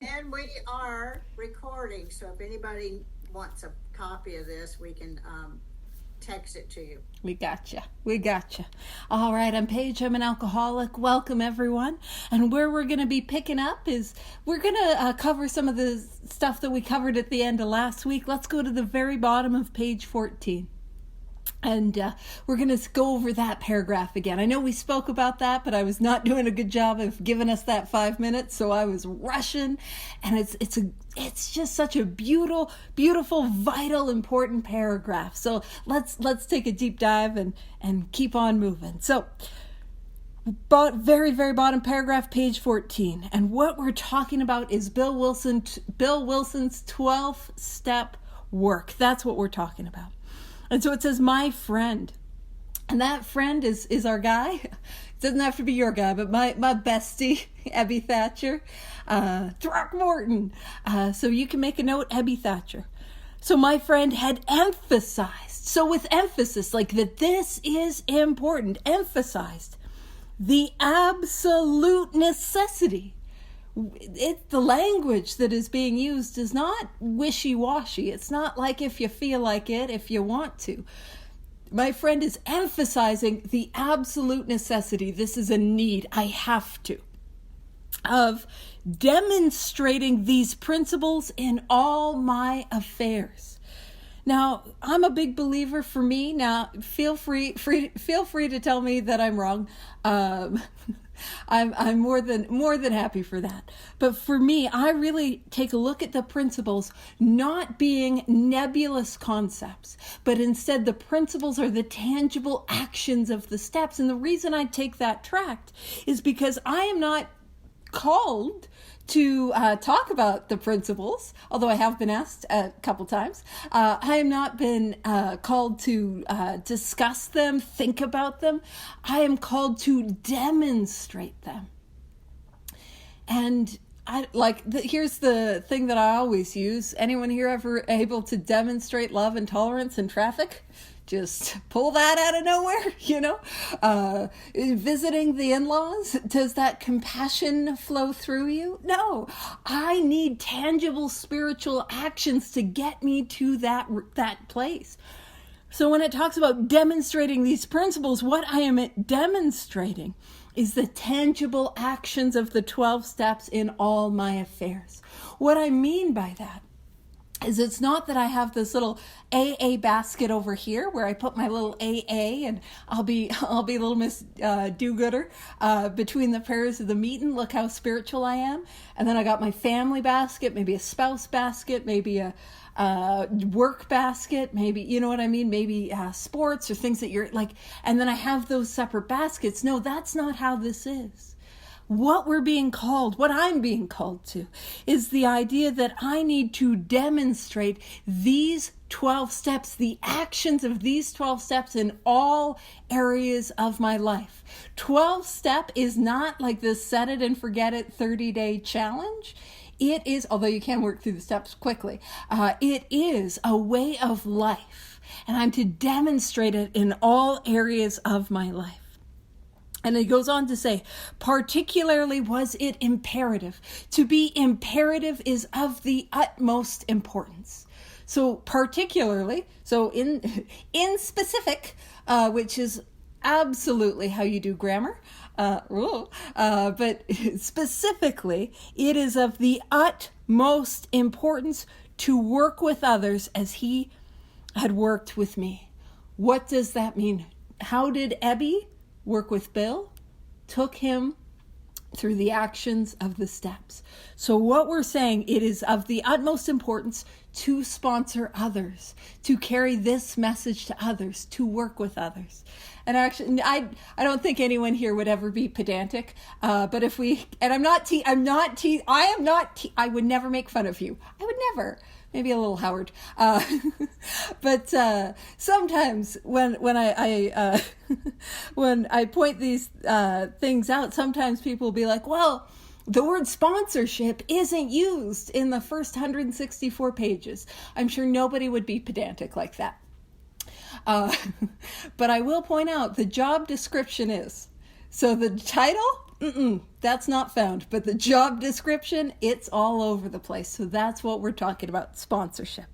And we are recording, so if anybody wants a copy of this, we can text it to you. We gotcha. We gotcha. All right, I'm Paige. I'm an alcoholic. Welcome, everyone. And where we're going to be picking up is we're going to cover some of the stuff that we covered at the end of last week. Let's go to the very bottom of page 14. And we're going to go over that paragraph again. I know we spoke about that, but I was not doing a good job of giving us that 5 minutes, so I was rushing. And it's just such a beautiful, vital, important paragraph. So let's take a deep dive and keep on moving. So, very bottom paragraph, page 14. And what we're talking about is Bill Wilson's 12th step work. That's what we're talking about. And so it says, my friend. And that friend is our guy. It doesn't have to be your guy, but my bestie, Ebby Thatcher. Throckmorton. So you can make a note, Ebby Thatcher. So my friend had emphasized, so with emphasis, like that this is important, emphasized the absolute necessity. The language that is being used is not wishy-washy. It's not like if you feel like it, if you want to. My friend is emphasizing the absolute necessity. This is a need. I have to. Of demonstrating these principles in all my affairs. Now, I'm a big believer. For me, now feel free to tell me that I'm wrong. I'm more than happy for that. But for me, I really take a look at the principles not being nebulous concepts, but instead the principles are the tangible actions of the steps. And the reason I take that tract is because I am not called to talk about the principles, although I have been asked a couple times. I have not been called to discuss them, think about them. I am called to demonstrate them. And here's the thing that I always use. Anyone here ever able to demonstrate love and tolerance in traffic? Just pull that out of nowhere, visiting the in-laws. Does that compassion flow through you? No, I need tangible spiritual actions to get me to that place. So when it talks about demonstrating these principles, what I am demonstrating is the tangible actions of the 12 steps in all my affairs. What I mean by that is it's not that I have this little AA basket over here where I put my little AA and I'll be little Miss do-gooder between the prayers of the meeting. Look how spiritual I am. And then I got my family basket, maybe a spouse basket, maybe a work basket, maybe, you know what I mean? Maybe sports or things that you're like, and then I have those separate baskets. No, that's not how this is. What I'm being called to, is the idea that I need to demonstrate these 12 steps, the actions of these 12 steps in all areas of my life. 12-step is not like this set it and forget it 30-day challenge. It is, although you can work through the steps quickly, it is a way of life. And I'm to demonstrate it in all areas of my life. And he goes on to say, particularly was it imperative. To be imperative is of the utmost importance. So particularly, so in specific, which is absolutely how you do grammar, but specifically, it is of the utmost importance to work with others as he had worked with me. What does that mean? How did Ebby work with Bill? Took him through the actions of the steps. So what we're saying, it is of the utmost importance to sponsor others, to carry this message to others, to work with others. And actually, I don't think anyone here would ever be pedantic. But if we, and I would never make fun of you. I would never. Maybe a little Howard. But sometimes when I when I point these things out, sometimes people will be like, well, the word sponsorship isn't used in the first 164 pages. I'm sure nobody would be pedantic like that. But I will point out the job description is. So the title, That's not found. But the job description, it's all over the place. So that's what we're talking about, sponsorship.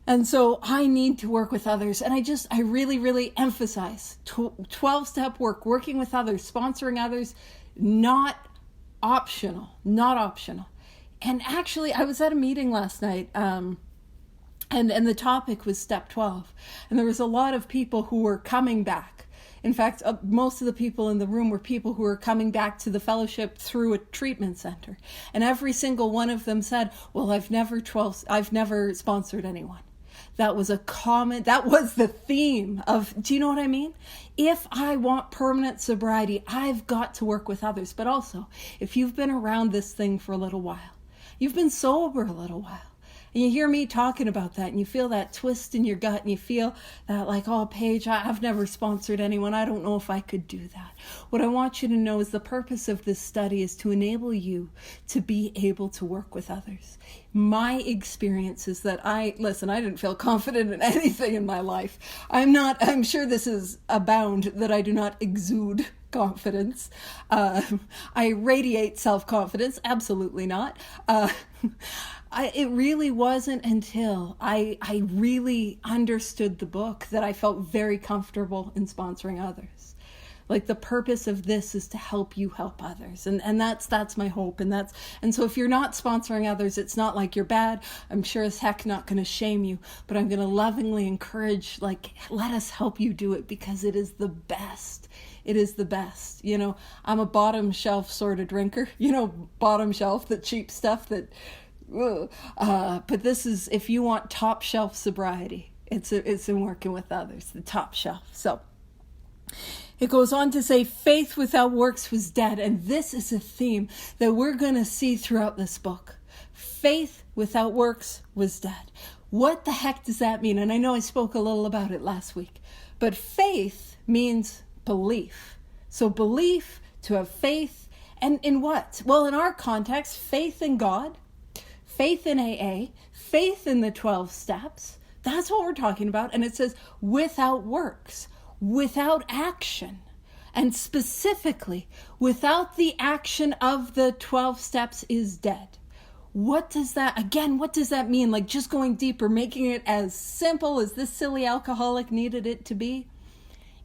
And so I need to work with others. And I really, really emphasize 12-step work, working with others, sponsoring others, not optional. And actually, I was at a meeting last night, and the topic was step 12. And there was a lot of people who were coming back. In fact, most of the people in the room were people who were coming back to the fellowship through a treatment center. And every single one of them said, well, I've never sponsored anyone. That was the theme of, do you know what I mean? If I want permanent sobriety, I've got to work with others. But also, if you've been around this thing for a little while, you've been sober a little while, and you hear me talking about that, and you feel that twist in your gut, and you feel that like, oh, Paige, I've never sponsored anyone. I don't know if I could do that. What I want you to know is the purpose of this study is to enable you to be able to work with others. My experience is that I didn't feel confident in anything in my life. I'm sure this is a bound that I do not exude confidence. I radiate self-confidence. Absolutely not. It really wasn't until I really understood the book that I felt very comfortable in sponsoring others. Like, the purpose of this is to help you help others. And that's my hope. And so if you're not sponsoring others, it's not like you're bad. I'm sure as heck not going to shame you, but I'm going to lovingly encourage, like, let us help you do it, because it is the best. It is the best. You know, I'm a bottom shelf sort of drinker, bottom shelf, the cheap stuff that, but this is, if you want top shelf sobriety, it's in working with others, the top shelf. So it goes on to say, faith without works was dead. And this is a theme that we're going to see throughout this book. Faith without works was dead. What the heck does that mean? And I know I spoke a little about it last week, but faith means belief. So belief, to have faith, and in what? Well, in our context, faith in God, faith in AA, faith in the 12 steps. That's what we're talking about. And it says without works, without action, and specifically without the action of the 12 steps is dead. What does that mean? Like, just going deeper, making it as simple as this silly alcoholic needed it to be.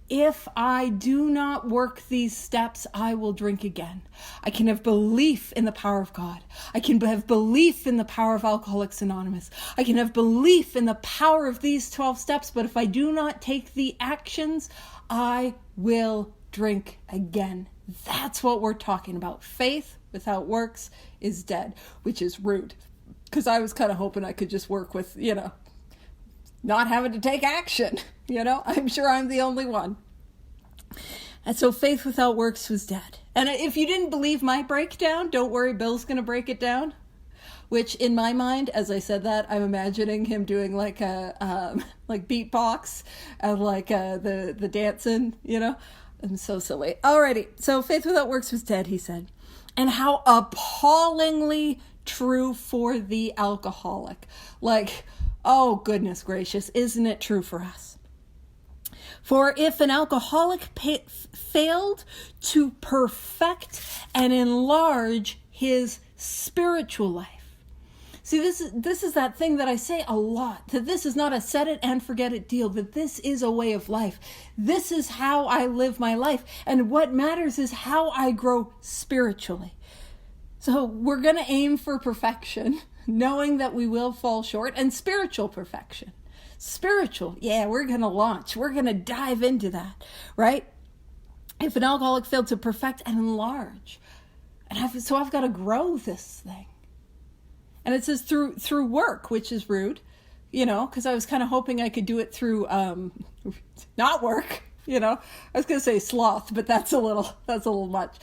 If I do not work these steps, I will drink again. I can have belief in the power of God. I can have belief in the power of Alcoholics Anonymous. I can have belief in the power of these 12 steps, but if I do not take the actions, I will drink again. That's what we're talking about. Faith without works is dead, which is rude, because I was kind of hoping I could just work with, not having to take action. I'm sure I'm the only one. And so faith without works was dead. And if you didn't believe my breakdown, don't worry, Bill's going to break it down. Which in my mind, as I said that, I'm imagining him doing like a like beatbox and like the dancing, I'm so silly. Alrighty, so faith without works was dead, he said. And how appallingly true for the alcoholic. Like, oh, goodness gracious, isn't it true for us? For if an alcoholic failed to perfect and enlarge his spiritual life. See, this is that thing that I say a lot, that this is not a set it and forget it deal, that this is a way of life. This is how I live my life. And what matters is how I grow spiritually. So we're going to aim for perfection, knowing that we will fall short, and spiritual perfection. Spiritual, yeah, we're going to launch. We're going to dive into that, right? If an alcoholic failed to perfect and enlarge, I've got to grow this thing. And it says through work, which is rude, because I was kind of hoping I could do it through not work, I was going to say sloth, but that's a little much.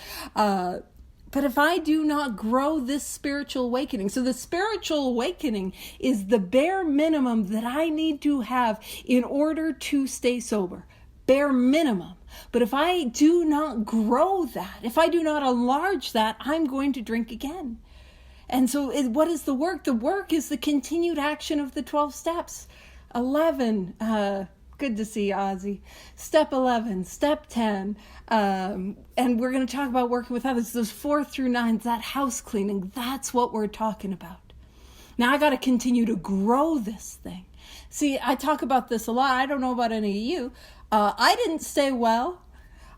But if I do not grow this spiritual awakening, so the spiritual awakening is the bare minimum that I need to have in order to stay sober. Bare minimum. But if I do not grow that, if I do not enlarge that, I'm going to drink again. And so what is the work? The work is the continued action of the 12 steps. 11, good to see you, Ozzy. Step 11, step 10, and we're going to talk about working with others. Those 4 through 9, that house cleaning, that's what we're talking about. Now I got to continue to grow this thing. See, I talk about this a lot. I don't know about any of you. I didn't stay well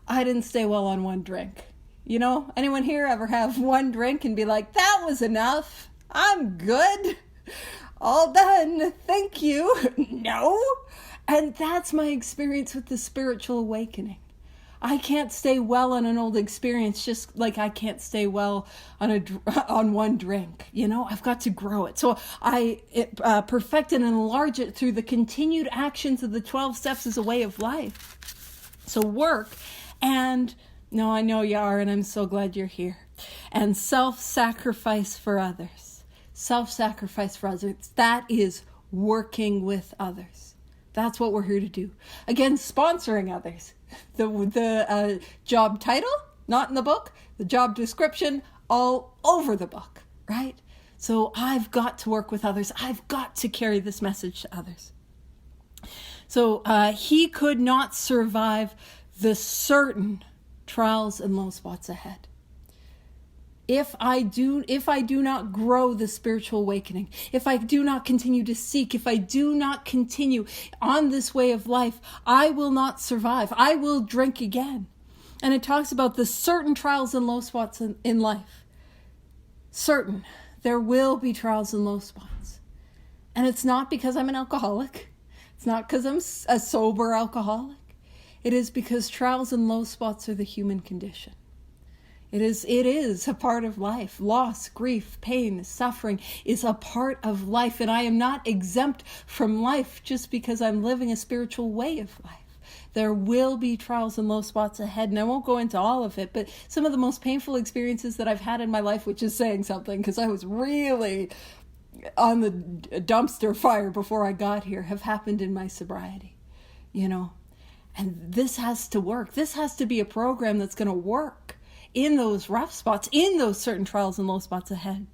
on one drink. You know, anyone here ever have one drink and be like, that was enough? I'm good. All done. Thank you. No. And that's my experience with the spiritual awakening. I can't stay well on an old experience just like I can't stay well on one drink. You know, I've got to grow it. So I perfect and enlarge it through the continued actions of the 12 steps as a way of life. So work and, no, I know you are, and I'm so glad you're here. And self-sacrifice for others. Self-sacrifice for others. That is working with others. That's what we're here to do. Again, sponsoring others. The job title, not in the book. The job description, all over the book, right? So I've got to work with others. I've got to carry this message to others. So he could not survive the certain trials and low spots ahead. If I do not grow the spiritual awakening, if I do not continue to seek, if I do not continue on this way of life, I will not survive. I will drink again. And it talks about the certain trials and low spots in life. Certain. There will be trials and low spots. And it's not because I'm an alcoholic. It's not because I'm a sober alcoholic. It is because trials and low spots are the human condition. It is a part of life. Loss, grief, pain, suffering is a part of life. And I am not exempt from life just because I'm living a spiritual way of life. There will be trials and low spots ahead. And I won't go into all of it, but some of the most painful experiences that I've had in my life, which is saying something because I was really on the dumpster fire before I got here, have happened in my sobriety, you know. And this has to work. This has to be a program that's going to work in those rough spots, in those certain trials and low spots ahead.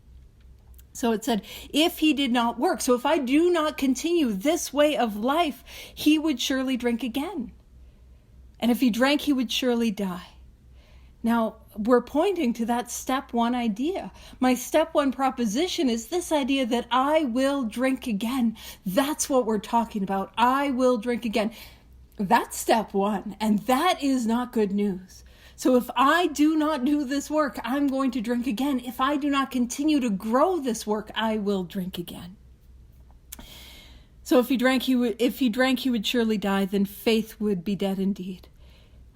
So it said, if he did not work, so if I do not continue this way of life, he would surely drink again. And if he drank, he would surely die. Now, we're pointing to that step 1 idea. My step 1 proposition is this idea that I will drink again. That's what we're talking about. I will drink again. That's step 1, and that is not good news. So if I do not do this work, I'm going to drink again. If I do not continue to grow this work, I will drink again. So if he drank, he would surely die, then faith would be dead indeed.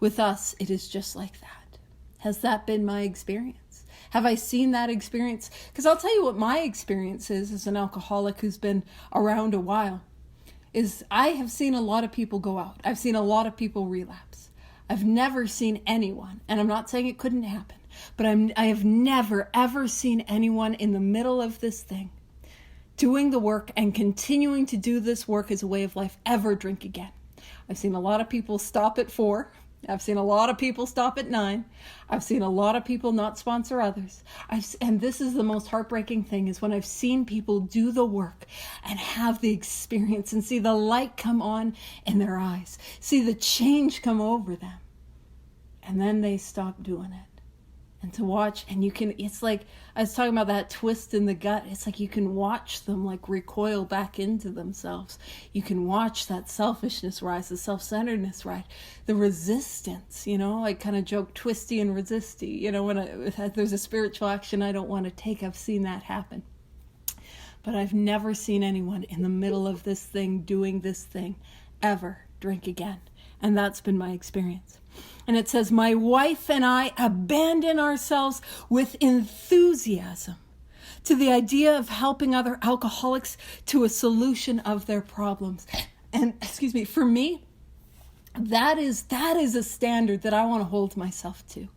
With us, it is just like that. Has that been my experience? Have I seen that experience? Because I'll tell you what my experience is as an alcoholic who's been around a while, is I have seen a lot of people go out. I've seen a lot of people relapse. I've never seen anyone, and I'm not saying it couldn't happen, but I have never, ever seen anyone in the middle of this thing doing the work and continuing to do this work as a way of life ever drink again. I've seen a lot of people stop at 4. I've seen a lot of people stop at 9. I've seen a lot of people not sponsor others. And this is the most heartbreaking thing, is when I've seen people do the work and have the experience and see the light come on in their eyes, see the change come over them. And then they stop doing it. And to watch, and it's like, I was talking about that twist in the gut. It's like you can watch them like recoil back into themselves. You can watch that selfishness rise, the self-centeredness rise, the resistance, you know, I kind of joke twisty and resisty. You know, when there's a spiritual action I don't want to take, I've seen that happen. But I've never seen anyone in the middle of this thing, doing this thing, ever drink again. And that's been my experience. And it says, my wife and I abandon ourselves with enthusiasm to the idea of helping other alcoholics to a solution of their problems. And for me, that is a standard that I want to hold myself to.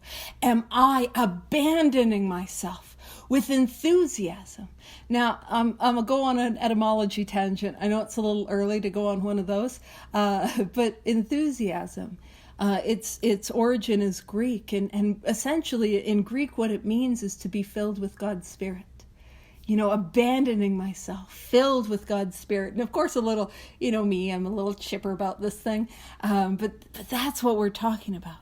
Am I abandoning myself with enthusiasm? Now, I'm going to go on an etymology tangent. I know it's a little early to go on one of those, but enthusiasm, its origin is Greek, and essentially in Greek what it means is to be filled with God's Spirit. abandoning myself, filled with God's Spirit. And of course, a little, me, I'm a little chipper about this thing. But that's what we're talking about.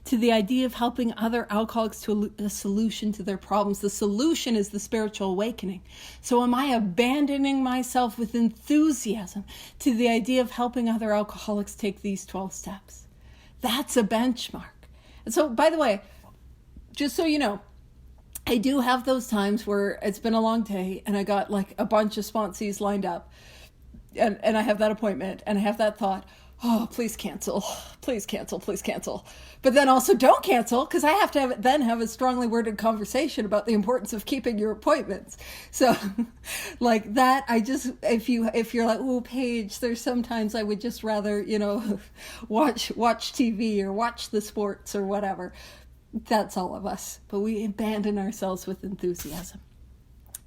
To the idea of helping other alcoholics to a solution to their problems. The solution is the spiritual awakening. So am I abandoning myself with enthusiasm to the idea of helping other alcoholics take these 12 steps? That's a benchmark. And so, by the way, just so you know, I do have those times where it's been a long day and I got like a bunch of sponsees lined up and I have that appointment and I have that thought, oh, please cancel. But then also don't cancel, because I have to have a strongly worded conversation about the importance of keeping your appointments. So like that, if you're like, oh, Paige, there's sometimes I would just rather, watch TV or watch the sports or whatever. That's all of us. But we abandon ourselves with enthusiasm.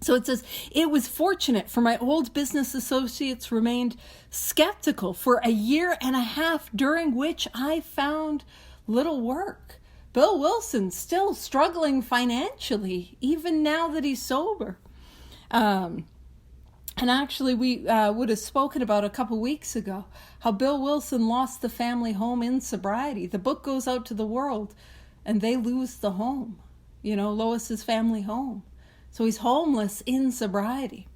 So it says, it was fortunate for my old business associates remained skeptical for a year and a half, during which I found little work. Bill Wilson still struggling financially, even now that he's sober. And actually, we would have spoken about a couple weeks ago how Bill Wilson lost the family home in sobriety. The book goes out to the world and they lose the home, Lois's family home. So he's homeless in sobriety.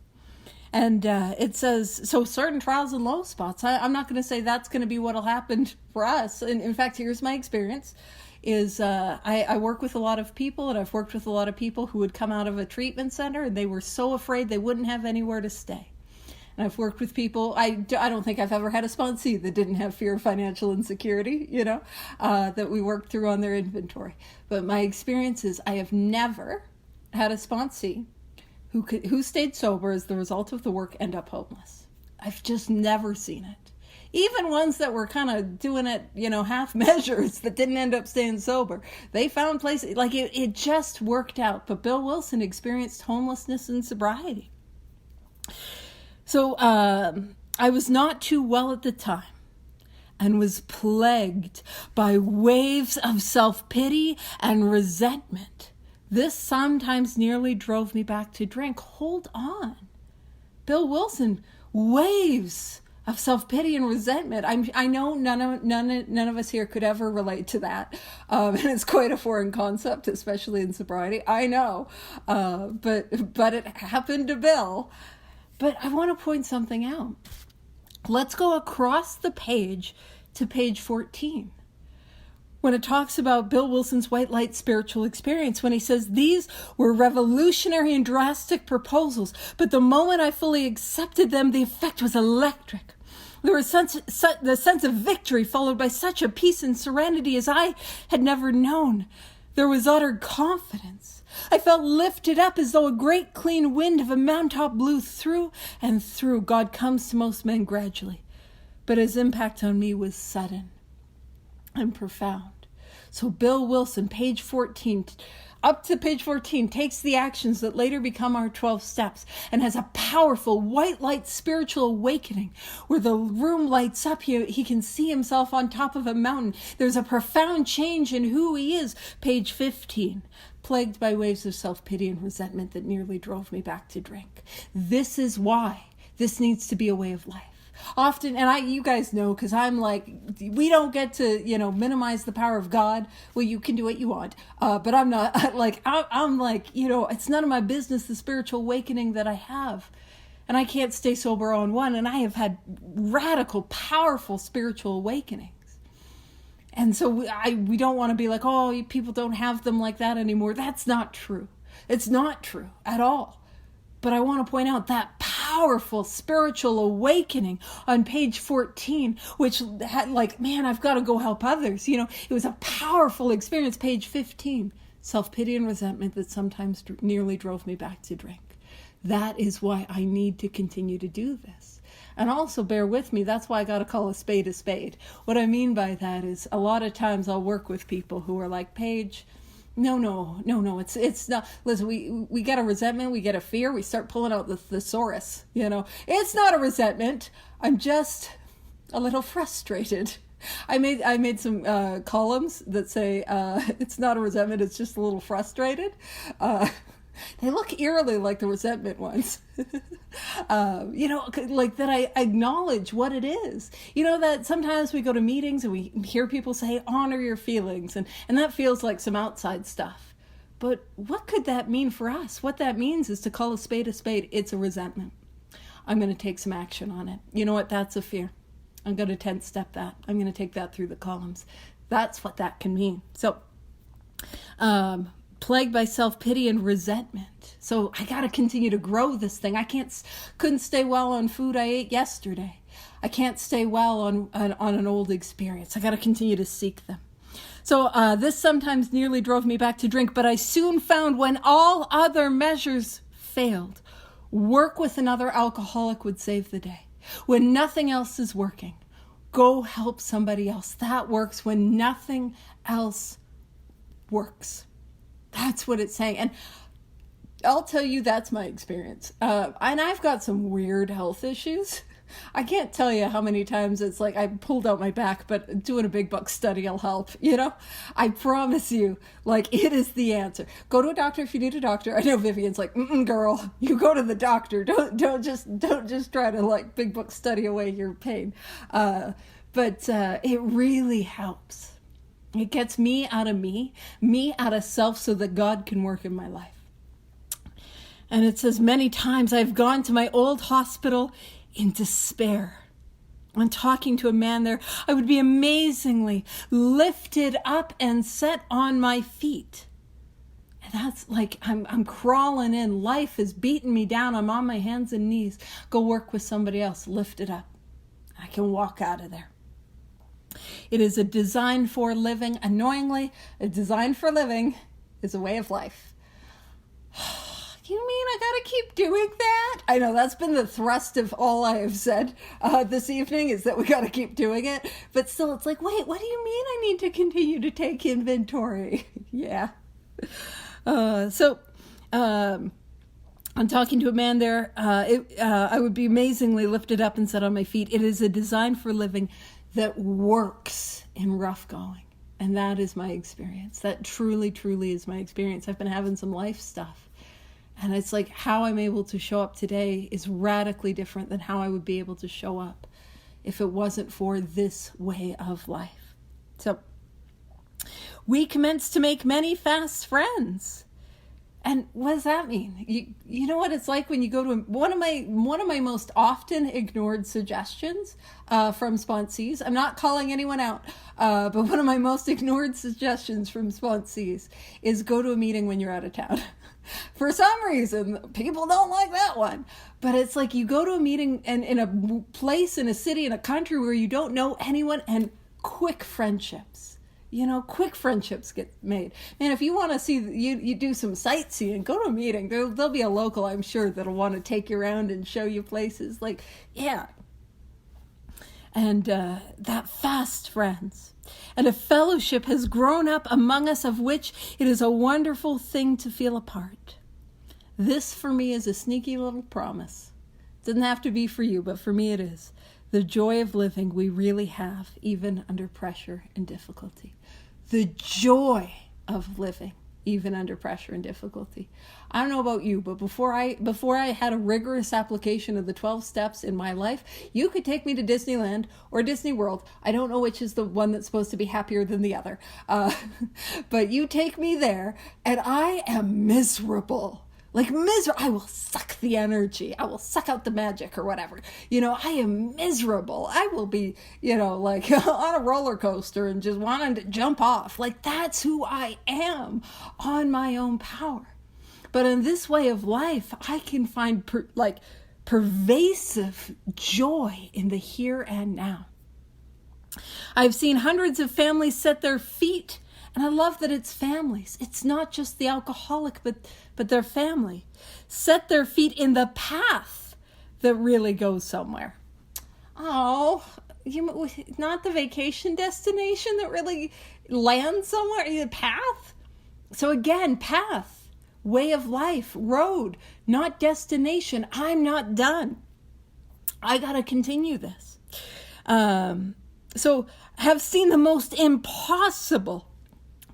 And it says, so certain trials and low spots. I'm not going to say that's going to be what will happen for us. And in fact, here's my experience, is I work with a lot of people, and I've worked with a lot of people who would come out of a treatment center, and they were so afraid they wouldn't have anywhere to stay. And I've worked with people, I don't think I've ever had a sponsee that didn't have fear of financial insecurity, that we worked through on their inventory. But my experience is I have never had a sponsee who stayed sober as the result of the work end up homeless. I've just never seen it. Even ones that were kind of doing it, half measures that didn't end up staying sober. They found places, like it just worked out. But Bill Wilson experienced homelessness and sobriety. So I was not too well at the time and was plagued by waves of self-pity and resentment. This sometimes nearly drove me back to drink. Hold on. Bill Wilson, waves of self-pity and resentment. I know none of us here could ever relate to that. And it's quite a foreign concept, especially in sobriety. I know. But it happened to Bill. But I want to point something out. Let's go across the page to page 14. When it talks about Bill Wilson's white light spiritual experience, when he says, these were revolutionary and drastic proposals, but the moment I fully accepted them, the effect was electric. There was the sense of victory followed by such a peace and serenity as I had never known. There was utter confidence. I felt lifted up as though a great clean wind of a mountaintop blew through and through. God comes to most men gradually, but his impact on me was sudden and profound. So Bill Wilson, page 14, up to page 14, takes the actions that later become our 12 steps and has a powerful white light spiritual awakening where the room lights up. He can see himself on top of a mountain. There's a profound change in who he is. Page 15, plagued by waves of self-pity and resentment that nearly drove me back to drink. This is why this needs to be a way of life. Often, and you guys know, because I'm like, we don't get to, minimize the power of God. Well, you can do what you want. But I'm not I'm like, it's none of my business, the spiritual awakening that I have. And I can't stay sober on one. And I have had radical, powerful spiritual awakenings. And so we don't want to be like, oh, people don't have them like that anymore. That's not true. It's not true at all. But I want to point out that powerful spiritual awakening on page 14, which had I've got to go help others. It was a powerful experience. Page 15, self-pity and resentment that sometimes nearly drove me back to drink. That is why I need to continue to do this. And also bear with me, that's why I got to call a spade a spade. What I mean by that is a lot of times I'll work with people who are like, Paige, No, it's not. Listen, we get a resentment, we get a fear, we start pulling out the thesaurus, It's not a resentment. I'm just a little frustrated. I made some columns that say, it's not a resentment, it's just a little frustrated. They look eerily like the resentment ones. Like that I acknowledge what it is. That sometimes we go to meetings and we hear people say, honor your feelings. And that feels like some outside stuff. But what could that mean for us? What that means is to call a spade a spade. It's a resentment. I'm going to take some action on it. You know what? That's a fear. I'm going to 10-step that. I'm going to take that through the columns. That's what that can mean. So, plagued by self-pity and resentment. So I got to continue to grow this thing. Couldn't stay well on food I ate yesterday. I can't stay well on an old experience. I got to continue to seek them. So this sometimes nearly drove me back to drink, but I soon found when all other measures failed, work with another alcoholic would save the day. When nothing else is working, go help somebody else. That works when nothing else works. That's what it's saying. And I'll tell you, that's my experience. And I've got some weird health issues. I can't tell you how many times it's like I pulled out my back, but doing a big buck study will help, I promise you, it is the answer. Go to a doctor if you need a doctor. I know Vivian's like, girl, you go to the doctor. Don't just try to big book study away your pain. But it really helps. It gets me out of self so that God can work in my life. And it says, many times I've gone to my old hospital in despair. When talking to a man there, I would be amazingly lifted up and set on my feet. And that's I'm crawling in. Life has beaten me down. I'm on my hands and knees. Go work with somebody else. Lift it up. I can walk out of there. It is a design for living. Annoyingly, a design for living is a way of life. You mean I gotta keep doing that? I know that's been the thrust of all I have said this evening, is that we gotta keep doing it. But still, it's wait, what do you mean I need to continue to take inventory? Yeah. I'm talking to a man there. I would be amazingly lifted up and set on my feet. It is a design for living that works in rough going. And that is my experience. That truly, truly is my experience. I've been having some life stuff. And it's how I'm able to show up today is radically different than how I would be able to show up if it wasn't for this way of life. So we commenced to make many fast friends. And what does that mean? You know what it's like when you go to one of my most often ignored suggestions from sponsees. I'm not calling anyone out, but one of my most ignored suggestions from sponsees is go to a meeting when you're out of town. For some reason, people don't like that one. But it's you go to a meeting and in a place, in a city, in a country where you don't know anyone, and quick friendships. Quick friendships get made. Man, if you want to see, you do some sightseeing, go to a meeting. There'll be a local, I'm sure, that'll want to take you around and show you places. Yeah. And that fast friends. And a fellowship has grown up among us, of which it is a wonderful thing to feel a part. This, for me, is a sneaky little promise. It doesn't have to be for you, but for me it is. The joy of living we really have, even under pressure and difficulty. The joy of living, even under pressure and difficulty. I don't know about you, but before I had a rigorous application of the 12 steps in my life, you could take me to Disneyland or Disney World. I don't know which is the one that's supposed to be happier than the other. But you take me there and I am miserable. I will suck the energy. I will suck out the magic or whatever. I am miserable. I will be, on a roller coaster and just wanting to jump off. That's who I am on my own power. But in this way of life, I can find pervasive joy in the here and now. I've seen hundreds of families set their feet. And I love that it's families. It's not just the alcoholic, but their family. Set their feet in the path that really goes somewhere. Oh, not the vacation destination that really lands somewhere. The path. So again, path, way of life, road, not destination. I'm not done. I got to continue this. So have seen the most impossible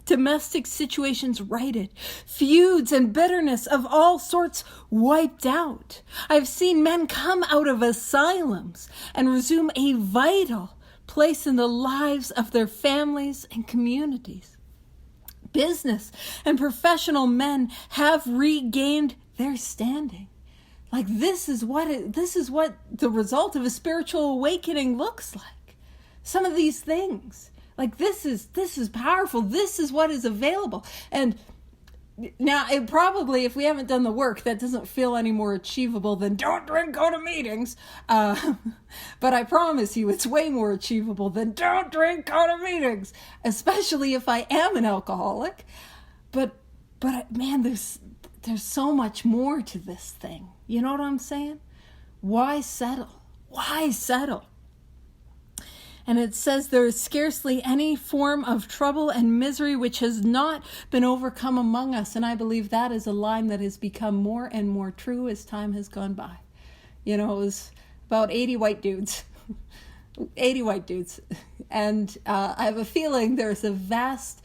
domestic situations righted, feuds and bitterness of all sorts wiped out. I've seen men come out of asylums and resume a vital place in the lives of their families and communities. Business and professional men have regained their standing. Like this is what the result of a spiritual awakening looks like. Some of these things. Like this is powerful. This is what is available. And now it probably, if we haven't done the work, that doesn't feel any more achievable than don't drink, go to meetings. But I promise you it's way more achievable than don't drink, go to meetings. Especially if I am an alcoholic. But man, there's so much more to this thing. You know what I'm saying? Why settle? Why settle? And it says there is scarcely any form of trouble and misery which has not been overcome among us. And I believe that is a line that has become more and more true as time has gone by. You know, it was about 80 white dudes. 80 white dudes. And I have a feeling there's a vast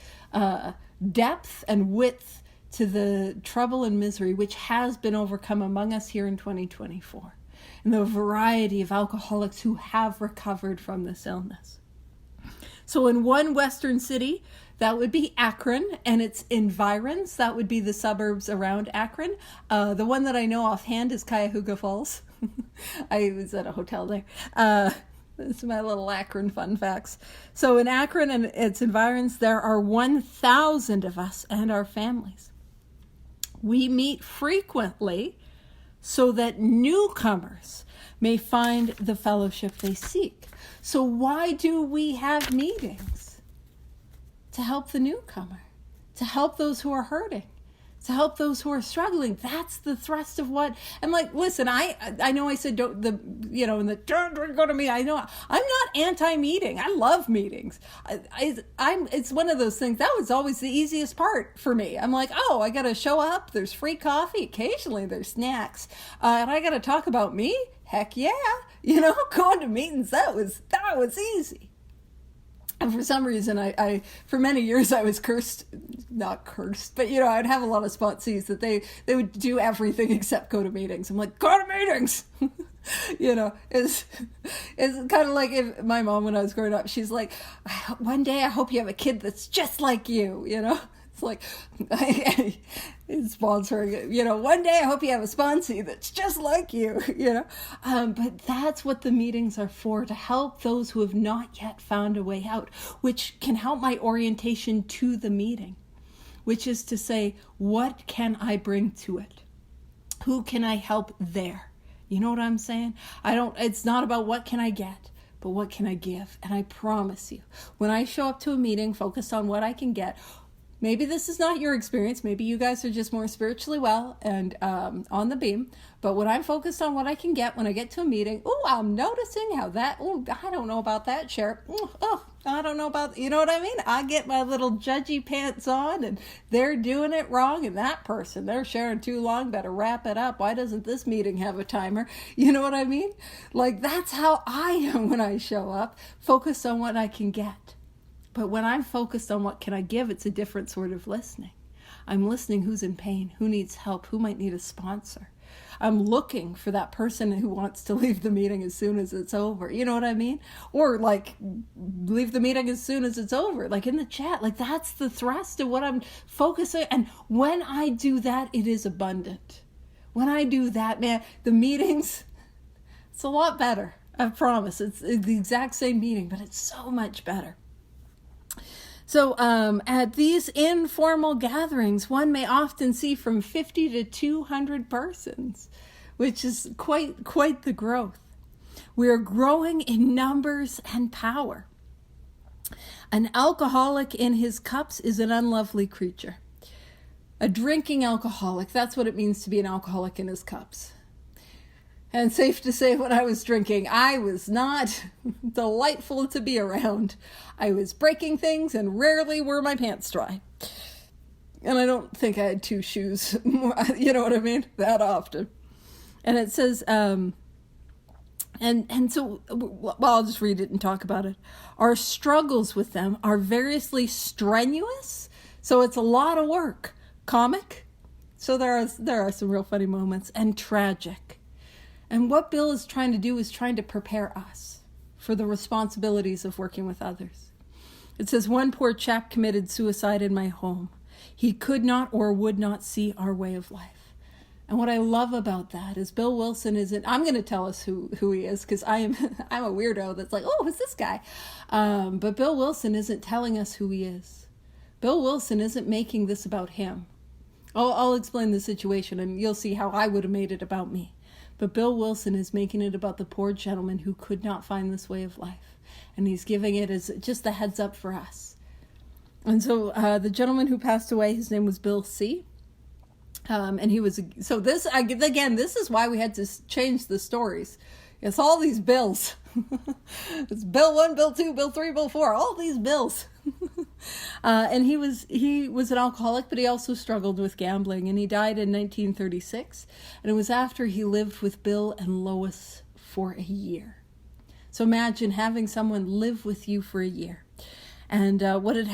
depth and width to the trouble and misery which has been overcome among us here in 2024. And the variety of alcoholics who have recovered from this illness. So in one Western city, that would be Akron and its environs. That would be the suburbs around Akron. The one that I know offhand is Cuyahoga Falls. I was at a hotel there. This is my little Akron fun facts. So in Akron and its environs, there are 1,000 of us and our families. We meet frequently so that newcomers may find the fellowship they seek. So why do we have meetings? To help the newcomer, to help those who are hurting, to help those who are struggling. That's the thrust of what. And like, listen, I know I said don't go to me. I know I'm not anti-meeting. I love meetings. It's one of those things that was always the easiest part for me. I'm like, oh, I got to show up. There's free coffee. Occasionally there's snacks, and I got to talk about me. Heck yeah, going to meetings. That was easy. And for some reason, I for many years I was not cursed, but I'd have a lot of sponsees that they would do everything except go to meetings. I'm like, go to meetings. It's kind of like if my mom, when I was growing up, she's like, one day I hope you have a kid that's just like you. It's like, sponsoring, one day I hope you have a sponsee that's just like you, But that's what the meetings are for, to help those who have not yet found a way out, which can help my orientation to the meeting, which is to say, what can I bring to it? Who can I help there? You know what I'm saying? It's not about what can I get, but what can I give? And I promise you, when I show up to a meeting focused on what I can get, maybe this is not your experience. Maybe you guys are just more spiritually well and on the beam. But when I'm focused on what I can get when I get to a meeting, I'm noticing how I don't know about that share. I don't know about, you know what I mean? I get my little judgy pants on and they're doing it wrong. And that person, they're sharing too long, better wrap it up. Why doesn't this meeting have a timer? You know what I mean? Like, that's how I am when I show up, focused on what I can get. But when I'm focused on what can I give, it's a different sort of listening. I'm listening who's in pain, who needs help, who might need a sponsor. I'm looking for that person who wants to leave the meeting as soon as it's over. You know what I mean? Or like leave the meeting as soon as it's over, like in the chat. Like that's the thrust of what I'm focusing. And when I do that, it is abundant. When I do that, man, the meetings, it's a lot better. I promise. It's the exact same meeting, but it's so much better. So at these informal gatherings, one may often see from 50 to 200 persons, which is quite the growth. We are growing in numbers and power. An alcoholic in his cups is an unlovely creature. A drinking alcoholic, that's what it means to be an alcoholic in his cups. And safe to say, when I was drinking, I was not delightful to be around. I was breaking things, and rarely were my pants dry. And I don't think I had two shoes, you know what I mean, that often. And it says, so, I'll just read it and talk about it. Our struggles with them are variously strenuous, So it's a lot of work. Comic. So there are some real funny moments, and tragic. And what Bill is trying to do is trying to prepare us for the responsibilities of working with others. It says, one poor chap committed suicide in my home. He could not or would not see our way of life. And what I love about that is Bill Wilson isn't, I'm going to tell us who he is, because I'm a weirdo that's like, oh, who's this guy? But Bill Wilson isn't telling us who he is. Bill Wilson isn't making this about him. I'll explain the situation, and you'll see how I would have made it about me. But Bill Wilson is making it about the poor gentleman who could not find this way of life. And he's giving it as just a heads up for us. And so the gentleman who passed away, his name was Bill C. And he was, so this, again, this is why we had to change the stories. It's all these bills. It's Bill 1, Bill 2, Bill 3, Bill 4, all these bills. And he was an alcoholic, but he also struggled with gambling, and he died in 1936. And it was after he lived with Bill and Lois for a year. So imagine having someone live with you for a year. And what had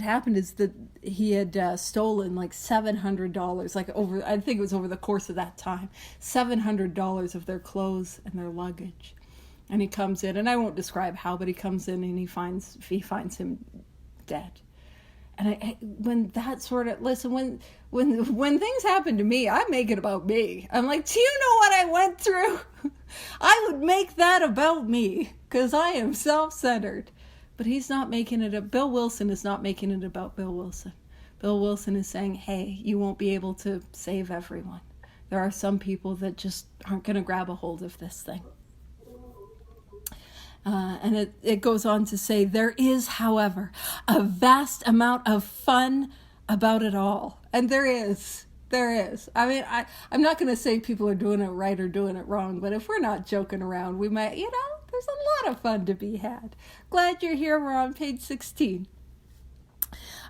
happened is that he had stolen like $700, like over, I think it was over the course of that time, $700 of their clothes and their luggage. And he comes in, and I won't describe how, but he comes in and he finds him dead. And when that sort of, listen, when things happen to me, I make it about me. I'm like, do you know what I went through? I would make that about me, because I am self-centered. But he's not making it, Bill Wilson is not making it about Bill Wilson. Bill Wilson is saying, hey, you won't be able to save everyone. There are some people that just aren't going to grab a hold of this thing. And it goes on to say, there is, however, a vast amount of fun about it all. And there is. I mean, I'm not going to say people are doing it right or doing it wrong, but if we're not joking around, we might, there's a lot of fun to be had. Glad you're here. We're on page 16.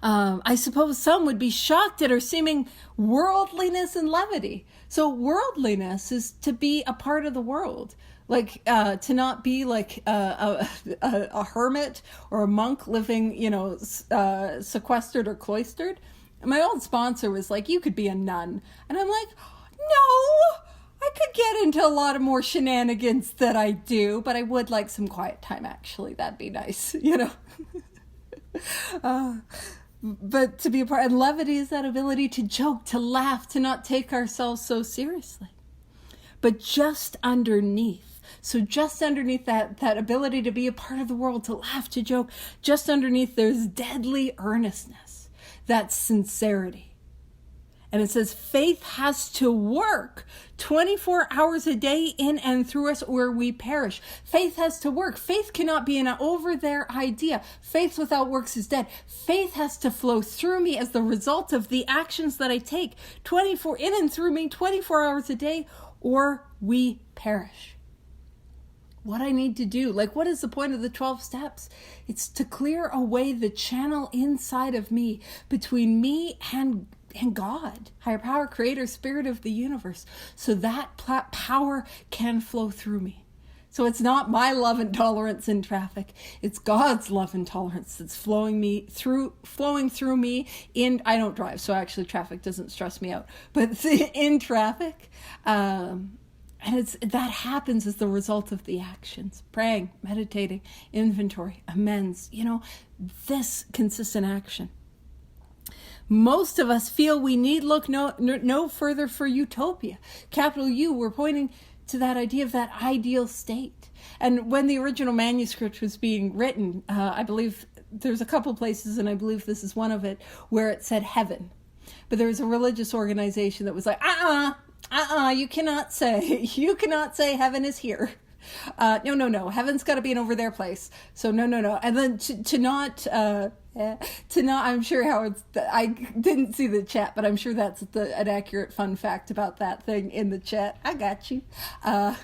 I suppose some would be shocked at our seeming worldliness and levity. So worldliness is to be a part of the world. Like to not be like a hermit or a monk living, sequestered or cloistered. My old sponsor was like, you could be a nun. And I'm like, no, I could get into a lot of more shenanigans that I do, but I would like some quiet time, actually. That'd be nice, But to be a part, and levity is that ability to joke, to laugh, to not take ourselves so seriously. But just underneath that ability to be a part of the world, to laugh, to joke, just underneath there's deadly earnestness, that's sincerity. And it says faith has to work 24 hours a day in and through us, or we perish. Faith has to work. Faith cannot be an over there idea. Faith without works is dead. Faith has to flow through me as the result of the actions that I take 24 in and through me 24 hours a day, or we perish. What I need to do, like what is the point of the 12 steps? It's to clear away the channel inside of me between me and God, higher power, creator, spirit of the universe, so that power can flow through me. So it's not my love and tolerance in traffic. It's God's love and tolerance that's flowing through me in, I don't drive, so actually traffic doesn't stress me out, but in traffic, and that happens as the result of the actions, praying, meditating, inventory, amends, this consistent action. Most of us feel we need look no further for utopia. Capital U, we're pointing to that idea of that ideal state. And when the original manuscript was being written, I believe there's a couple places, and I believe this is one of it, where it said heaven. But there was a religious organization that was like, you cannot say heaven is here. No, heaven's got to be an over there place. So no. And then to not, I'm sure I didn't see the chat, but I'm sure that's an accurate fun fact about that thing in the chat. I got you. But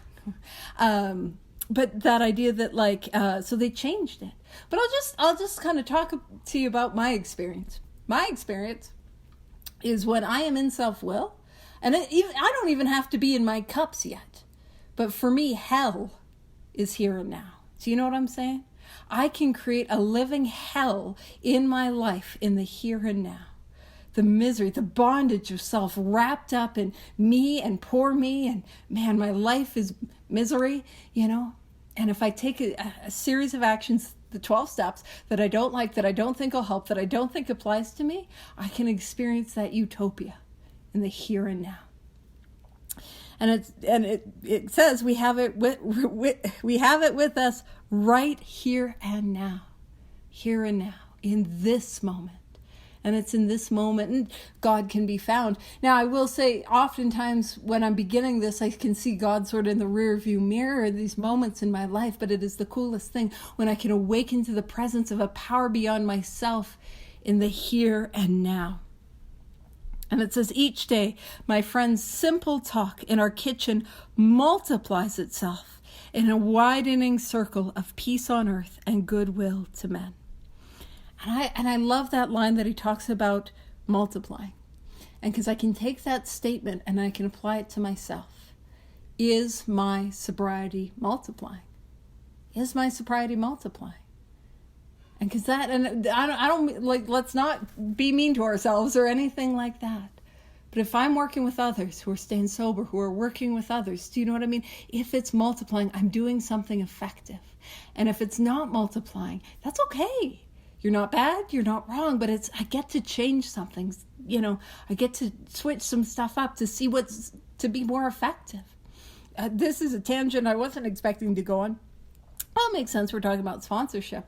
that idea that so they changed it. But I'll just kind of talk to you about my experience. My experience is when I am in self-will, and I don't even have to be in my cups yet. But for me, hell is here and now. Do you know what I'm saying? I can create a living hell in my life in the here and now. The misery, the bondage of self wrapped up in me and poor me, and man, my life is misery, And if I take a series of actions, the 12 steps that I don't like, that I don't think will help, that I don't think applies to me, I can experience that utopia in the here and now. And it says we have it with us right here and now, in this moment. And it's in this moment, and God can be found. Now, I will say, oftentimes when I'm beginning this, I can see God sort of in the rear view mirror, these moments in my life, but it is the coolest thing when I can awaken to the presence of a power beyond myself in the here and now. And it says, each day, my friend's simple talk in our kitchen multiplies itself in a widening circle of peace on earth and goodwill to men. And I love that line that he talks about multiplying. And because I can take that statement and I can apply it to myself. Is my sobriety multiplying? Is my sobriety multiplying? And because that, and I don't like, let's not be mean to ourselves or anything like that. But if I'm working with others who are staying sober, who are working with others, do you know what I mean? If it's multiplying, I'm doing something effective. And if it's not multiplying, that's okay. You're not bad, you're not wrong, but I get to change something. I get to switch some stuff up to see to be more effective. This is a tangent I wasn't expecting to go on. Well, it makes sense. We're talking about sponsorship.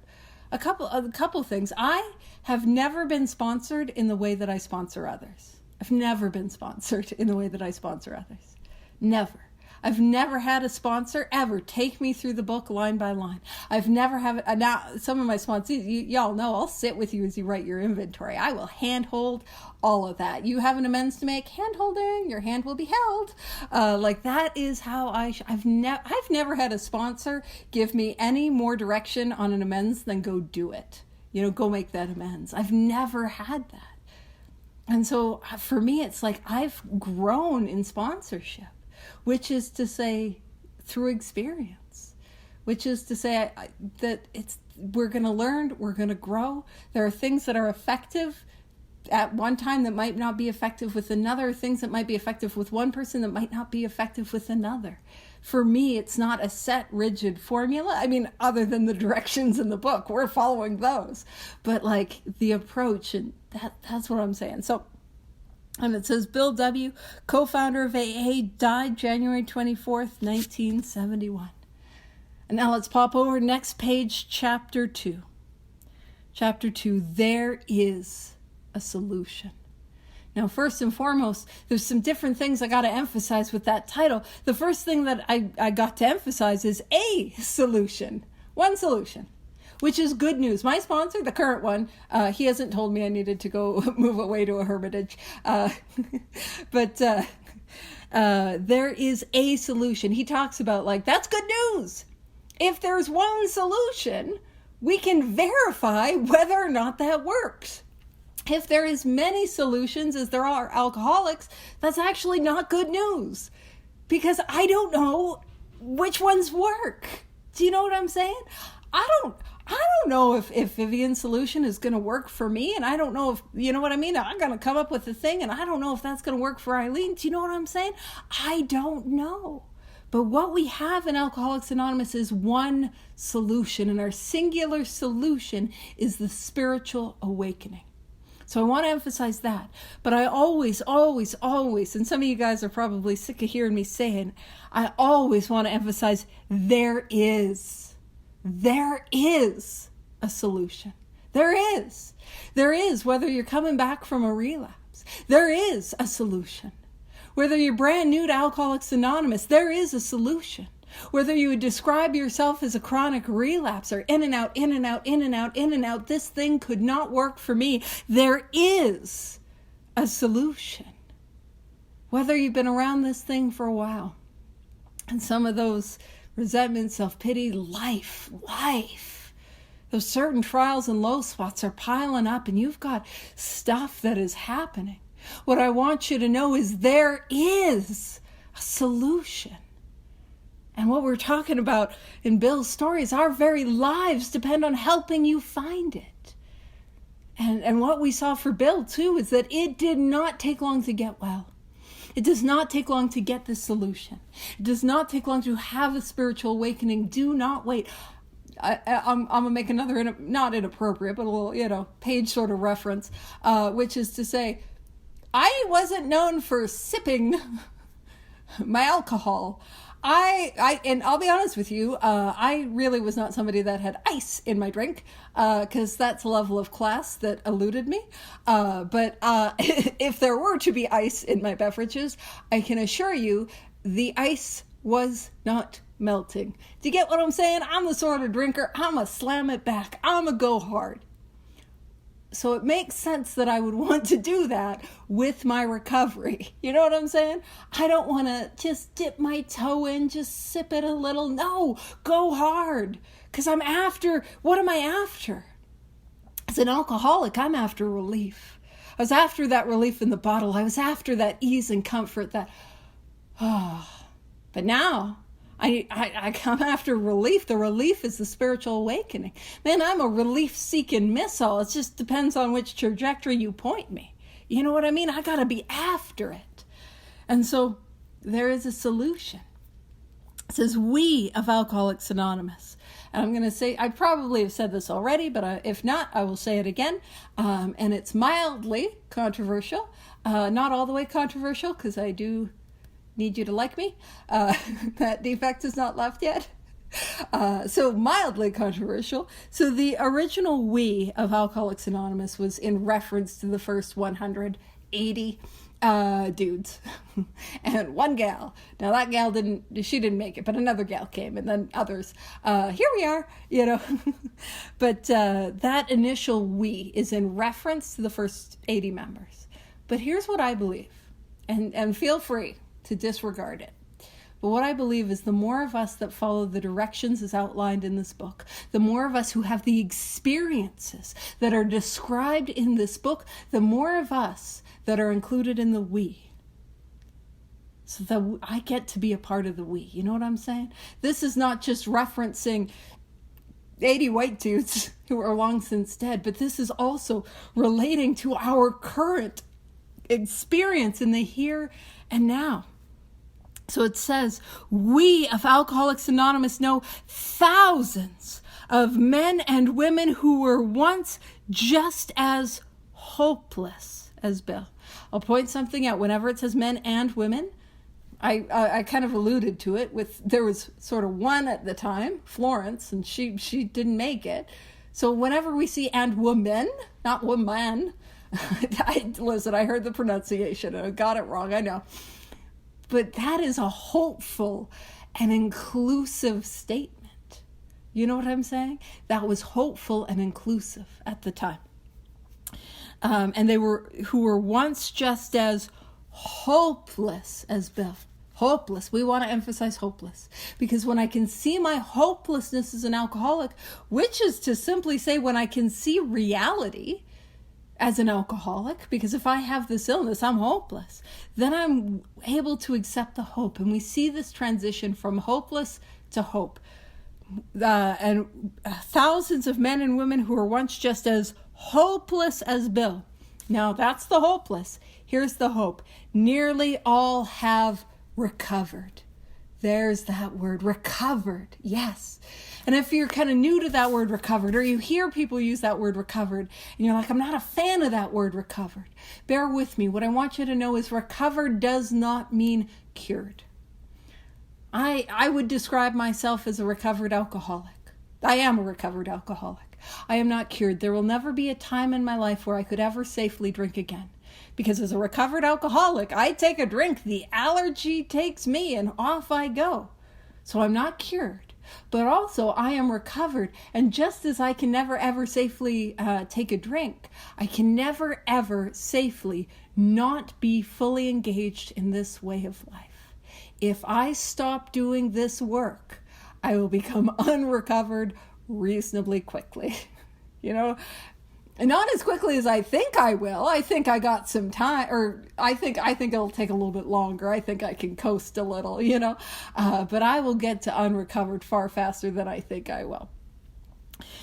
A couple things. I have never been sponsored in the way that I sponsor others. I've never been sponsored in the way that I sponsor others. Never. I've never had a sponsor ever take me through the book line by line. I've never have it. Now, some of my sponsees, y'all know, I'll sit with you as you write your inventory. I will handhold all of that. You have an amends to make, hand-holding, your hand will be held. Like that is how I've never had a sponsor give me any more direction on an amends than go do it. Go make that amends. I've never had that. And so for me, it's like I've grown in sponsorship. Which is to say, through experience, which is to say that we're going to learn, we're going to grow. There are things that are effective at one time that might not be effective with another, things that might be effective with one person that might not be effective with another. For me, it's not a set, rigid formula. I mean, other than the directions in the book, we're following those. But like the approach, and that's what I'm saying. So, and it says, Bill W., co-founder of AA, died January 24th, 1971. And now let's pop over next page, chapter 2. Chapter 2, there is a solution. Now, first and foremost, there's some different things I got to emphasize with that title. The first thing that I got to emphasize is a solution. One solution. Which is good news. My sponsor, the current one, he hasn't told me I needed to go move away to a hermitage. But there is a solution. He talks about that's good news. If there's one solution, we can verify whether or not that works. If there is many solutions as there are alcoholics, that's actually not good news. Because I don't know which ones work. Do you know what I'm saying? I don't know if Vivian's solution is going to work for me, and I don't know if, you know what I mean? I'm going to come up with a thing, and I don't know if that's going to work for Eileen. Do you know what I'm saying? I don't know. But what we have in Alcoholics Anonymous is one solution, and our singular solution is the spiritual awakening. So I want to emphasize that. But I always, and some of you guys are probably sick of hearing me saying, I always want to emphasize there is a solution. There is, whether you're coming back from a relapse, there is a solution. Whether you're brand new to Alcoholics Anonymous, there is a solution. Whether you would describe yourself as a chronic relapser, in and out, this thing could not work for me, there is a solution. Whether you've been around this thing for a while, and some of those resentment, self-pity, life, those certain trials and low spots are piling up, and you've got stuff that is happening. What I want you to know is there is a solution. And what we're talking about in Bill's story is our very lives depend on helping you find it. And what we saw for Bill, too, is that it did not take long to get well. It does not take long to get the solution. It does not take long to have a spiritual awakening. Do not wait. I'm going to make another, not inappropriate, but a little, Paige sort of reference, which is to say, I wasn't known for sipping my alcohol. And I'll be honest with you, I really was not somebody that had ice in my drink, because that's a level of class that eluded me. But if there were to be ice in my beverages, I can assure you the ice was not melting. Do you get what I'm saying? I'm the sort of drinker, I'm a slam it back. I'm a go hard. So it makes sense that I would want to do that with my recovery. You know what I'm saying? I don't want to just dip my toe in, just sip it a little. No, go hard. Because what am I after? As an alcoholic, I'm after relief. I was after that relief in the bottle. I was after that ease and comfort but now I come after relief. The relief is the spiritual awakening. Man, I'm a relief-seeking missile. It just depends on which trajectory you point me. You know what I mean? I got to be after it. And so there is a solution. It says, we of Alcoholics Anonymous. And I'm going to say, I probably have said this already, but if not, I will say it again. And it's mildly controversial. Not all the way controversial, because I do need you to like me. That defect is not left yet. So mildly controversial. So the original we of Alcoholics Anonymous was in reference to the first 180 dudes and one gal. Now that gal didn't make it, but another gal came, and then others. Here we are, But that initial we is in reference to the first 80 members. But here's what I believe, and feel free to disregard it. But what I believe is the more of us that follow the directions as outlined in this book, the more of us who have the experiences that are described in this book, the more of us that are included in the we. So that I get to be a part of the we. You know what I'm saying? This is not just referencing 80 white dudes who are long since dead, but this is also relating to our current experience in the here and now. So it says, we of Alcoholics Anonymous know thousands of men and women who were once just as hopeless as Bill. I'll point something out. Whenever it says men and women, I kind of alluded to it there was sort of one at the time, Florence, and she didn't make it. So whenever we see and woman, not woman, listen, I heard the pronunciation and I got it wrong, I know. But that is a hopeful and inclusive statement. You know what I'm saying? That was hopeful and inclusive at the time. And they were who were once just as hopeless as Bill. Hopeless. We want to emphasize hopeless. Because when I can see my hopelessness as an alcoholic, which is to simply say when I can see reality as an alcoholic, because if I have this illness, I'm hopeless, then I'm able to accept the hope. And we see this transition from hopeless to hope. And thousands of men and women who were once just as hopeless as Bill. Now that's the hopeless. Here's the hope. Nearly all have recovered. There's that word, recovered. Yes. And if you're kind of new to that word recovered, or you hear people use that word recovered, and you're like, I'm not a fan of that word recovered, bear with me. What I want you to know is recovered does not mean cured. I would describe myself as a recovered alcoholic. I am a recovered alcoholic. I am not cured. There will never be a time in my life where I could ever safely drink again. Because as a recovered alcoholic, I take a drink, the allergy takes me, and off I go. So I'm not cured. But also I am recovered, and just as I can never ever safely take a drink, I can never ever safely not be fully engaged in this way of life. If I stop doing this work, I will become unrecovered reasonably quickly. And not as quickly as I think I will. I think I got some time, or I think it'll take a little bit longer. I think I can coast a little, but I will get to unrecovered far faster than I think I will.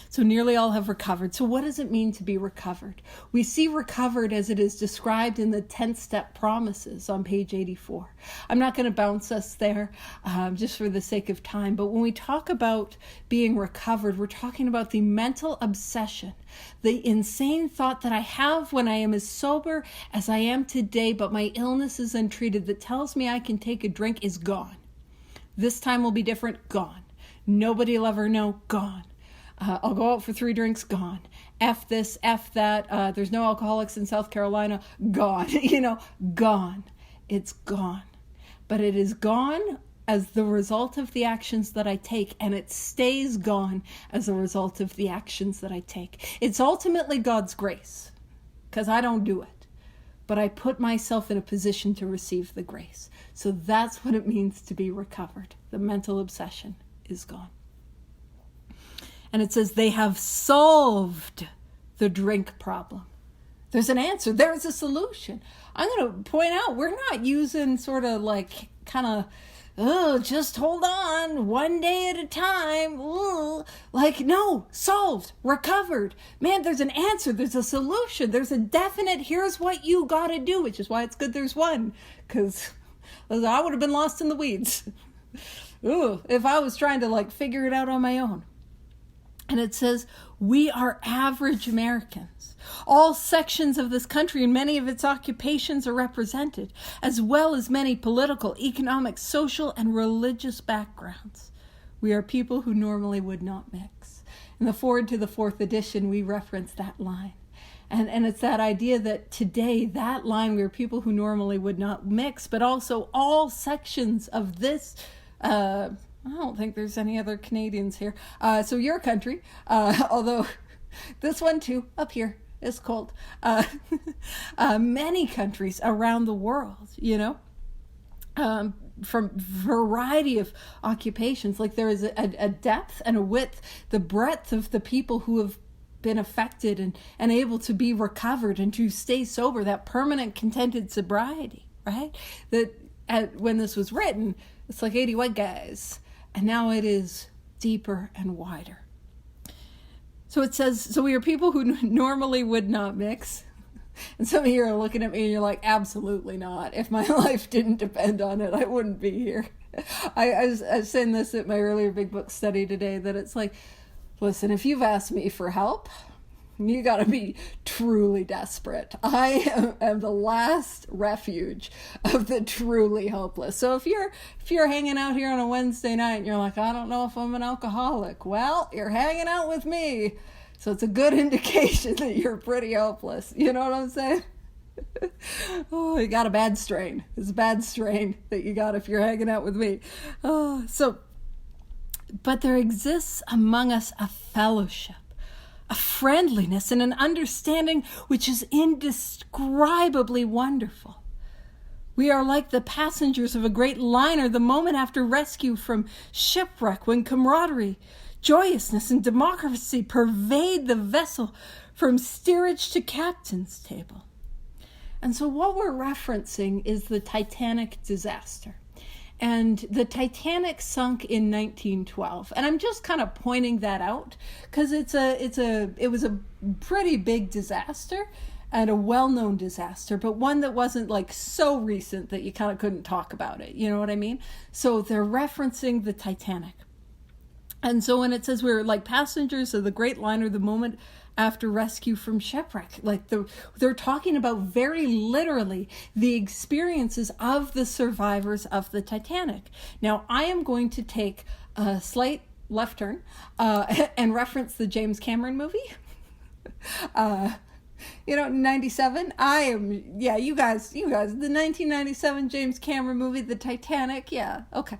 So nearly all have recovered. So what does it mean to be recovered? We see recovered as it is described in the 10-step promises on page 84. I'm not going to bounce us there just for the sake of time. But when we talk about being recovered, we're talking about the mental obsession, the insane thought that I have when I am as sober as I am today, but my illness is untreated, that tells me I can take a drink, is gone. This time will be different, gone. Nobody will ever know, gone. I'll go out for 3 drinks, gone. F this, F that. There's no alcoholics in South Carolina, gone. Gone. It's gone. But it is gone as the result of the actions that I take, and it stays gone as a result of the actions that I take. It's ultimately God's grace, because I don't do it. But I put myself in a position to receive the grace. So that's what it means to be recovered. The mental obsession is gone. And it says they have solved the drink problem. There's an answer. There's a solution. I'm going to point out, we're not using sort of like kind of, just hold on, one day at a time. No, solved, recovered. Man, there's an answer. There's a solution. There's a definite, here's what you got to do, which is why it's good there's one. Because I would have been lost in the weeds. If I was trying to figure it out on my own. And it says, we are average Americans. All sections of this country and many of its occupations are represented, as well as many political, economic, social, and religious backgrounds. We are people who normally would not mix. In the foreword to the 4th edition, we reference that line. And it's that idea that today, that line, we are people who normally would not mix, but also all sections of this I don't think there's any other Canadians here. So your country, although this one too, up here, is cold. Many countries around the world, from variety of occupations. There is a depth and a width, the breadth of the people who have been affected and able to be recovered and to stay sober, that permanent contented sobriety, right? That when this was written, it's 80 white guys. And now it is deeper and wider. So it says, so we are people who normally would not mix. And some of you are looking at me and you're like, absolutely not. If my life didn't depend on it, I wouldn't be here. I was saying this at my earlier big book study today, that it's listen, if you've asked me for help, you got to be truly desperate. I am the last refuge of the truly hopeless. So if you're hanging out here on a Wednesday night and you're like, I don't know if I'm an alcoholic, well, you're hanging out with me. So it's a good indication that you're pretty hopeless. You know what I'm saying? You got a bad strain. It's a bad strain that you got if you're hanging out with me. But there exists among us a fellowship, a friendliness, and an understanding which is indescribably wonderful. We are like the passengers of a great liner the moment after rescue from shipwreck, when camaraderie, joyousness, and democracy pervade the vessel from steerage to captain's table. And so what we're referencing is the Titanic disaster. And the Titanic sunk in 1912. And I'm just kind of pointing that out because it was a pretty big disaster and a well-known disaster, but one that wasn't so recent that you kind of couldn't talk about it. You know what I mean? So they're referencing the Titanic. And so when it says we're like passengers of the great liner the moment after rescue from shipwreck, they're talking about very literally the experiences of the survivors of the Titanic. Now, I am going to take a slight left turn and reference the James Cameron movie. 97. You guys, the 1997 James Cameron movie, The Titanic. Yeah, okay.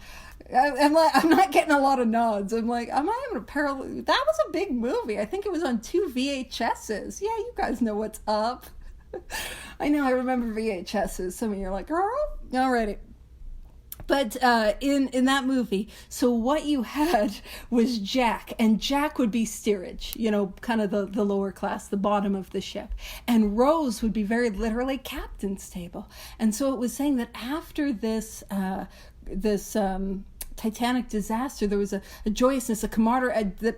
I'm not getting a lot of nods. I'm like, am I having a parallel? That was a big movie. I think it was on 2 VHSs. Yeah, you guys know what's up. I know, I remember VHSs. Some of you are like, girl, alrighty. But in that movie, so what you had was Jack, and Jack would be steerage, kind of the lower class, the bottom of the ship. And Rose would be very literally captain's table. And so it was saying that after this Titanic disaster, there was a joyousness, a camaraderie that,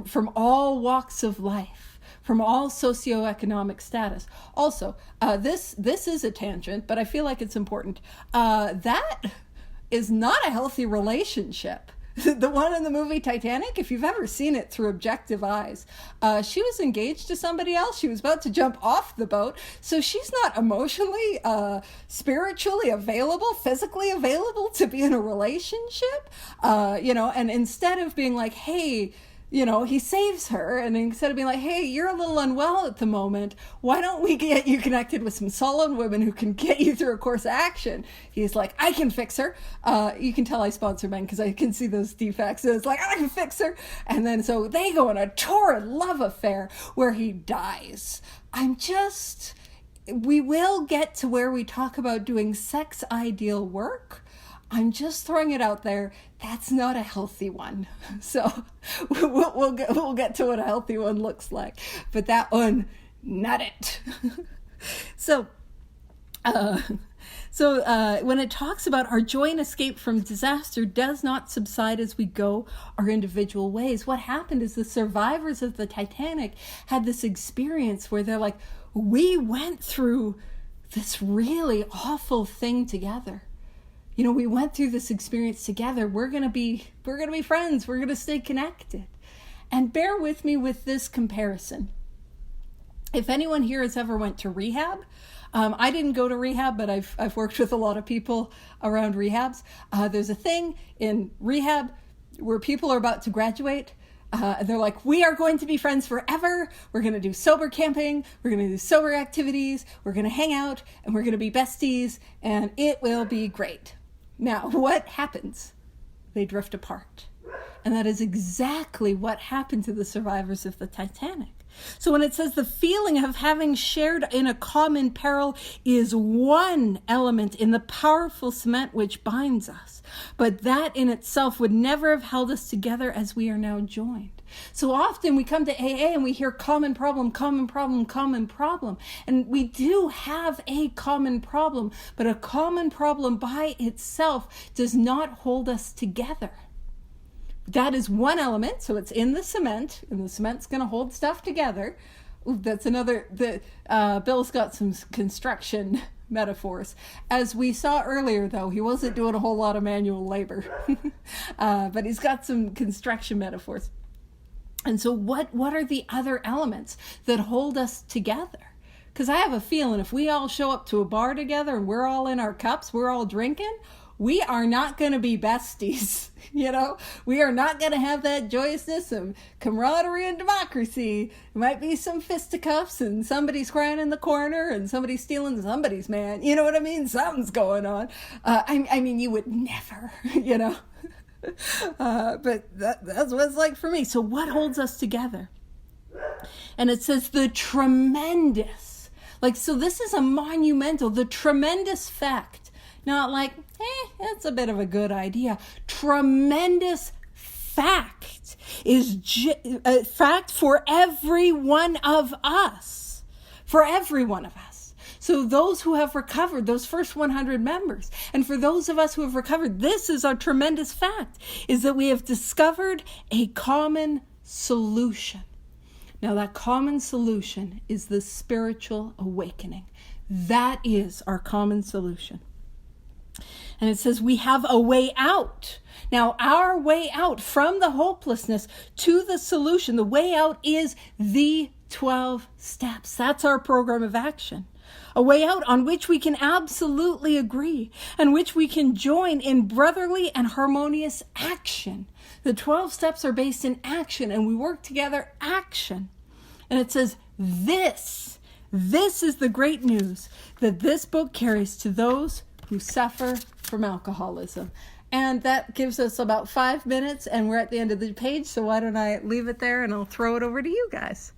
from all walks of life, from all socioeconomic status. Also, this is a tangent, but I feel like it's important. That is not a healthy relationship. The one in the movie Titanic, if you've ever seen it through objective eyes, she was engaged to somebody else. She was about to jump off the boat. So she's not emotionally, spiritually available, physically available to be in a relationship. And instead of being like, hey, he saves her, and instead of being like, hey, you're a little unwell at the moment, why don't we get you connected with some solid women who can get you through a course of action? He's like, I can fix her. You can tell I sponsor men because I can see those defects. So it's like, I can fix her. And then so they go on a torrid love affair where he dies. We will get to where we talk about doing sex ideal work. I'm just throwing it out there. That's not a healthy one. So we'll get to what a healthy one looks like. But that one, not it. So when it talks about our joy and escape from disaster does not subside as we go our individual ways, what happened is the survivors of the Titanic had this experience where they're like, we went through this really awful thing together. We went through this experience together. We're going to be friends. We're going to stay connected. And bear with me with this comparison. If anyone here has ever went to rehab, I didn't go to rehab, but I've worked with a lot of people around rehabs. There's a thing in rehab where people are about to graduate. They're like, we are going to be friends forever. We're going to do sober camping. We're going to do sober activities. We're going to hang out, and we're going to be besties, and it will be great. Now, what happens? They drift apart. And that is exactly what happened to the survivors of the Titanic. So when it says the feeling of having shared in a common peril is one element in the powerful cement which binds us, but that in itself would never have held us together as we are now joined. So often we come to AA and we hear common problem, common problem, common problem. And we do have a common problem, but a common problem by itself does not hold us together. That is one element, so it's in the cement, and the cement's going to hold stuff together. Ooh, that's another, Bill's got some construction metaphors. As we saw earlier, though, he wasn't doing a whole lot of manual labor, but he's got some construction metaphors. And so what are the other elements that hold us together? Because I have a feeling if we all show up to a bar together and we're all in our cups, we're all drinking, we are not going to be besties, We are not going to have that joyousness of camaraderie and democracy. There might be some fisticuffs and somebody's crying in the corner and somebody's stealing somebody's man. You know what I mean? Something's going on. I mean, you would never, But that's what it's like for me. So what holds us together? And it says the tremendous. So this is a monumental, the tremendous fact. Not like, that's a bit of a good idea. Tremendous fact is a fact for every one of us. For every one of us. So those who have recovered, those first 100 members, and for those of us who have recovered, this is our tremendous fact, is that we have discovered a common solution. Now that common solution is the spiritual awakening. That is our common solution. And it says we have a way out. Now, our way out from the hopelessness to the solution, the way out is the 12 steps. That's our program of action. A way out on which we can absolutely agree and which we can join in brotherly and harmonious action. The 12 steps are based in action, and we work together action. And it says this is the great news that this book carries to those who suffer from alcoholism. And that gives us about 5 minutes, and we're at the end of the page, so why don't I leave it there and I'll throw it over to you guys.